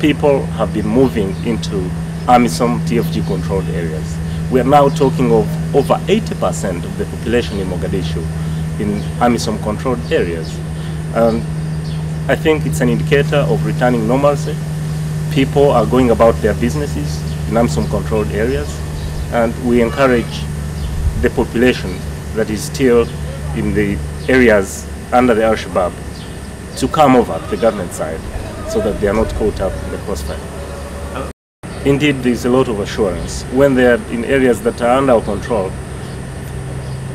People have been moving into AMISOM TFG controlled areas. We are now talking of over 80% of the population in Mogadishu in AMISOM controlled areas. I think it's an indicator of returning normalcy. People are going about their businesses in AMISOM controlled areas, and we encourage the population that is still in the areas under the Al-Shabaab to come over to the government side so that they are not caught up in the crossfire. Indeed, there is a lot of assurance. When they are in areas that are under our control,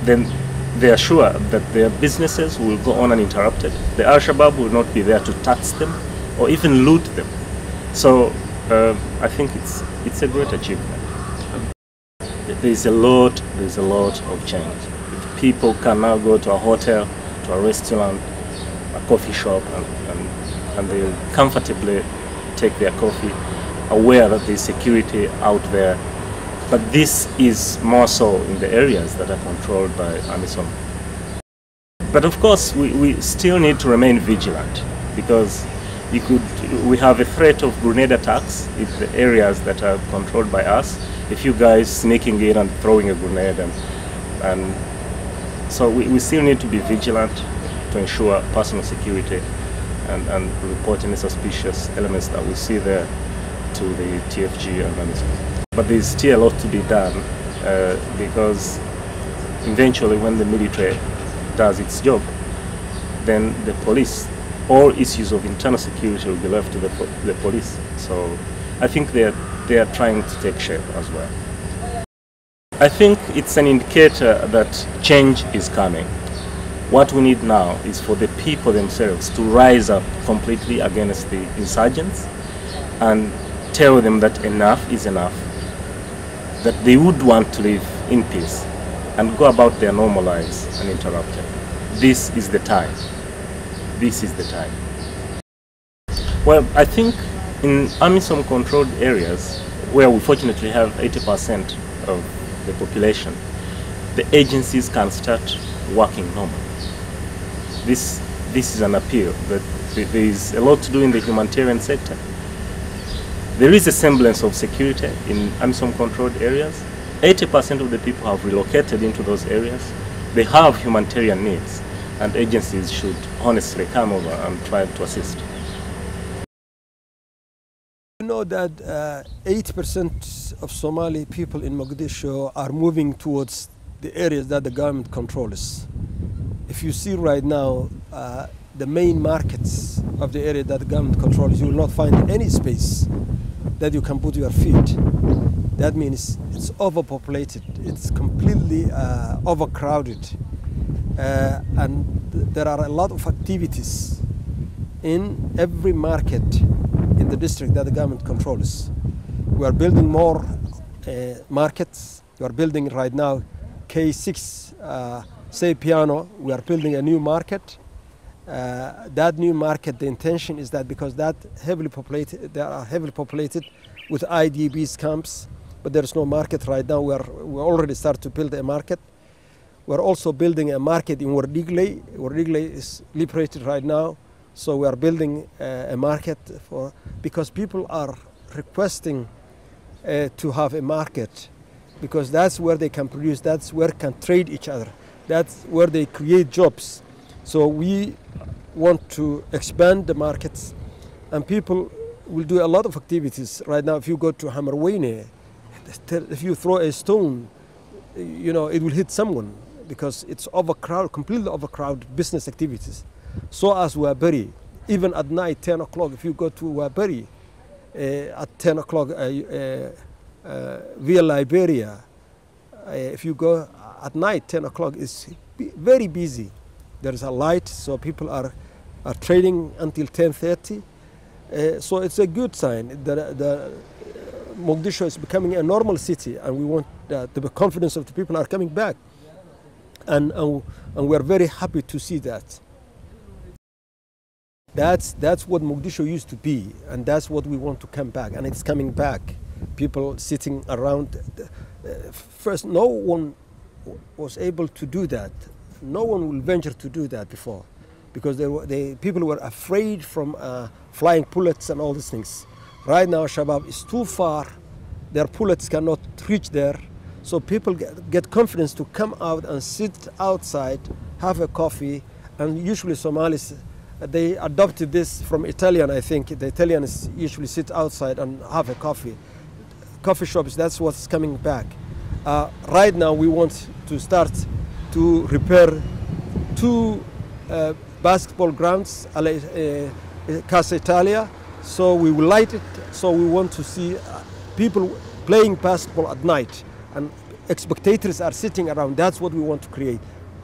then they are sure that their businesses will go on uninterrupted. The Al-Shabaab will not be there to tax them or even loot them. So I think it's a great achievement. There's a lot of change. People can now go to a hotel, to a restaurant, a coffee shop, and they comfortably take their coffee, aware that there's security out there. But this is more so in the areas that are controlled by AMISOM. But of course, we still need to remain vigilant, because we have a threat of grenade attacks in the areas that are controlled by us. A few guys sneaking in and throwing a grenade, and so we still need to be vigilant to ensure personal security and report any suspicious elements that we see there to the TFG and AMISOM. But there's still a lot to be done, because eventually when the military does its job, then the police, all issues of internal security will be left to the police. So I think they are trying to take shape as well. I think it's an indicator that change is coming. What we need now is for the people themselves to rise up completely against the insurgents and tell them that enough is enough, that they would want to live in peace and go about their normal lives uninterrupted. This is the time. This is the time. Well, I think in AMISOM controlled areas, where we fortunately have 80% of the population, the agencies can start working normally. This is an appeal that there is a lot to do in the humanitarian sector. There is a semblance of security in AMISOM controlled areas. 80% of the people have relocated into those areas. They have humanitarian needs, and agencies should honestly come over and try to assist. You know that 80% of Somali people in Mogadishu are moving towards the areas that the government controls. If you see right now, the main markets of the area that the government controls, you will not find any space that you can put your feet. That means it's overpopulated, it's completely overcrowded, and there are a lot of activities in every market in the district that the government controls. We are building more markets. We are building right now K6, say Piano, we are building a new market. That new market, the intention is that because they are heavily populated with IDPs camps, but there is no market right now. We already started to build a market. We're also building a market in Wardigle. Wardigle is liberated right now, so we are building a market because people are requesting to have a market, because that's where they can produce, that's where they can trade each other, that's where they create jobs. So we want to expand the markets, and people will do a lot of activities. Right now, if you go to Hamarweyne, if you throw a stone, you know, it will hit someone, because it's overcrowded, completely overcrowded business activities. So as Waberi, even at night, 10 o'clock, if you go to Waberi at 10 o'clock via Liberia, if you go at night, 10 o'clock, it's very busy. There is a light, so people are trading until 10:30. So it's a good sign. The Mogadishu is becoming a normal city, and we want the confidence of the people are coming back. And we're very happy to see that. That's what Mogadishu used to be, and that's what we want to come back, and it's coming back. People sitting around. First, no one was able to do that. No one will venture to do that before, because people were afraid from flying bullets and all these things. Right now, Shabab is too far. Their bullets cannot reach there. So people get confidence to come out and sit outside, have a coffee. And usually Somalis, they adopted this from Italian, I think. The Italians usually sit outside and have a coffee. Coffee shops, that's what's coming back. Right now, we want to start to repair 2 basketball grounds, Casa Italia. So we will light it. So we want to see people playing basketball at night. And spectators are sitting around. That's what we want to create.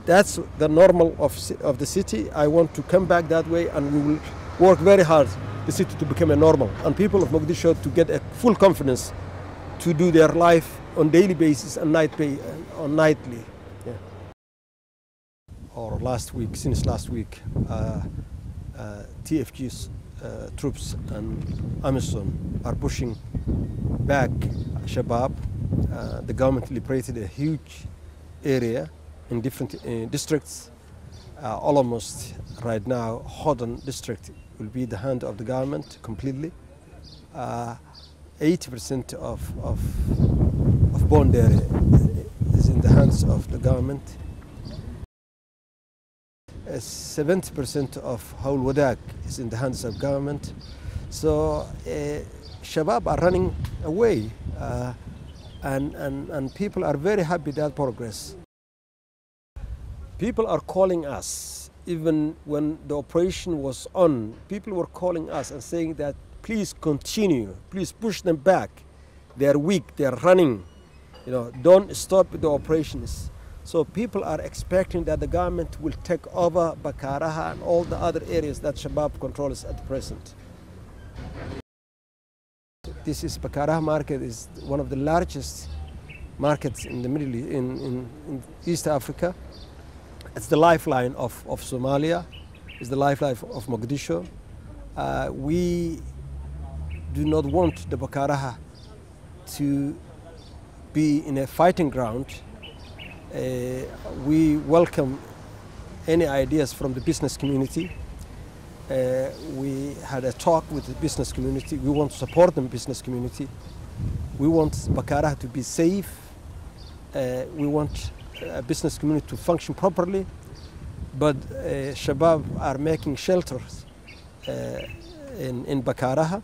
That's the normal of the city. I want to come back that way, and we will work very hard the city to become a normal, and people of Mogadishu to get a full confidence to do their life on daily basis and nightly. Yeah. Or since last week, TFG's troops and AMISOM are pushing back Shabab. The government liberated a huge area in different districts. Almost right now, Hodan district will be the hand of the government completely. 80% of Bond area is in the hands of the government. 70% of Haul Wadak is in the hands of government. So Shabab are running away, and people are very happy that progress. People are calling us, even when the operation was on, people were calling us and saying that please continue, please push them back. They are weak, they are running, don't stop the operations. So people are expecting that the government will take over Bakaraha and all the other areas that Shabab controls at present. This is Bakaraha market is one of the largest markets in the Middle East, in East Africa. It's the lifeline of Somalia, it's the lifeline of Mogadishu. We do not want the Bakaraha to be in a fighting ground. We welcome any ideas from the business community. We had a talk with the business community. We want to support the business community. We want Bakaraha to be safe. We want a business community to function properly, but Shabab are making shelters in Bakaraha.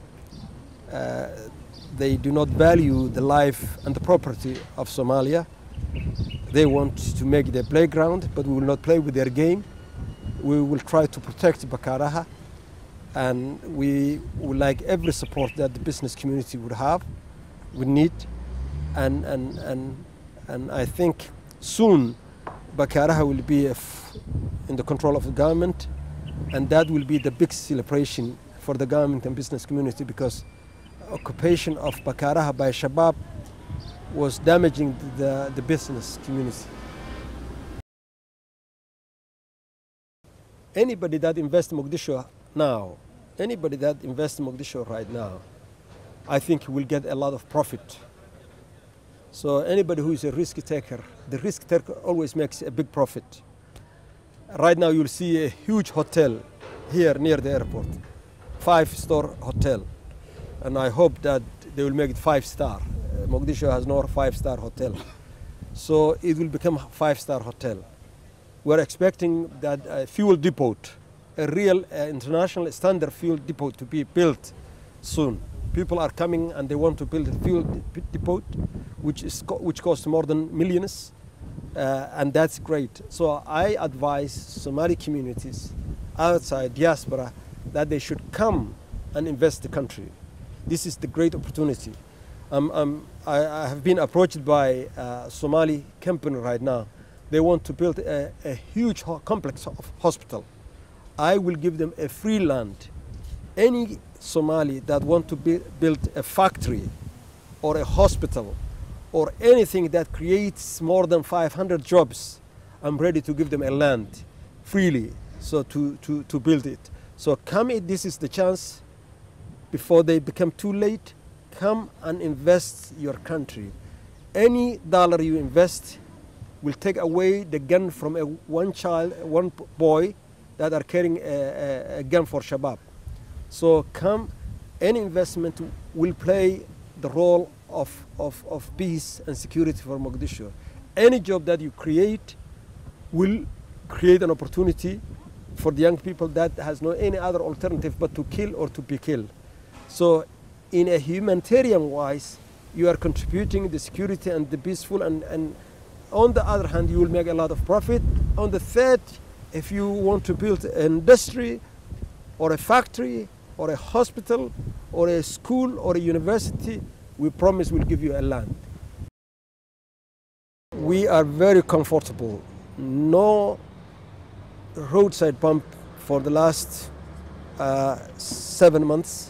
They do not value the life and the property of Somalia. They want to make their playground, but we will not play with their game. We will try to protect Bakaraha, and we would like every support that the business community would need, and I think soon Bakaraha will be in the control of the government, and that will be the big celebration for the government and business community, because occupation of Bakaraha by Shabab was damaging the business community. Anybody that invests in Mogadishu now, anybody that invests in Mogadishu right now, I think will get a lot of profit. So anybody who is a risk taker, the risk taker always makes a big profit. Right now you'll see a huge hotel here near the airport, 5-star hotel. And I hope that they will make it 5-star. Mogadishu has no 5-star hotel. So it will become a 5-star hotel. We're expecting that a fuel depot, a real international standard fuel depot to be built soon. People are coming and they want to build a fuel depot, which costs more than millions, and that's great. So I advise Somali communities outside diaspora that they should come and invest in the country. This is the great opportunity. I have been approached by a Somali company right now. They want to build a huge complex of hospital. I will give them a free land. Any Somali that want to build a factory or a hospital or anything that creates more than 500 jobs, I'm ready to give them a land freely, so to build it. So come in, this is the chance before they become too late. Come and invest your country. Any dollar you invest will take away the gun from one boy that are carrying a gun for Shabab. So come, any investment will play the role of peace and security for Mogadishu. Any job that you create will create an opportunity for the young people that has no any other alternative but to kill or to be killed. So in a humanitarian wise, you are contributing the security and the peaceful, and on the other hand, you will make a lot of profit. On the third, if you want to build an industry or a factory or a hospital or a school or a university, we promise we'll give you a land. We are very comfortable. No roadside pump for the last 7 months,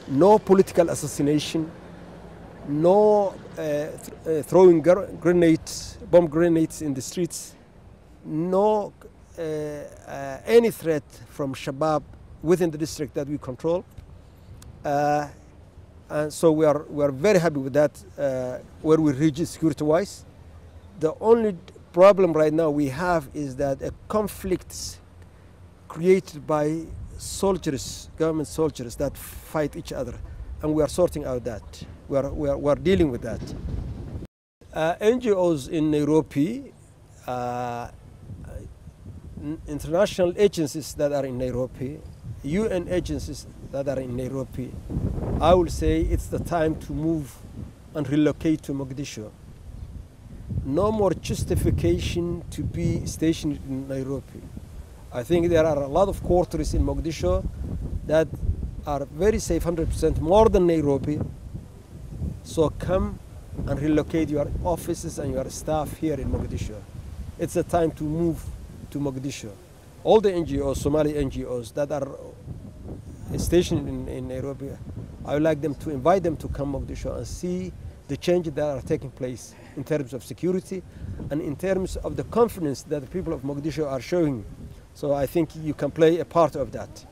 no political assassination, no throwing grenades, bomb grenades in the streets, no any threat from Shabab within the district that we control. And so we are very happy with that, where we reach security-wise. The only problem right now we have is that a conflict created by soldiers, government soldiers that fight each other, and we are sorting out that. We are dealing with that. NGOs in Nairobi, international agencies that are in Nairobi, UN agencies that are in Nairobi, I will say it's the time to move and relocate to Mogadishu. No more justification to be stationed in Nairobi. I think there are a lot of quarters in Mogadishu that are very safe, 100% more than Nairobi. So come and relocate your offices and your staff here in Mogadishu. It's the time to move to Mogadishu. All the NGOs, Somali NGOs that are stationed in Nairobi, I would like them to invite them to come Mogadishu and see the changes that are taking place in terms of security and in terms of the confidence that the people of Mogadishu are showing. So I think you can play a part of that.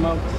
out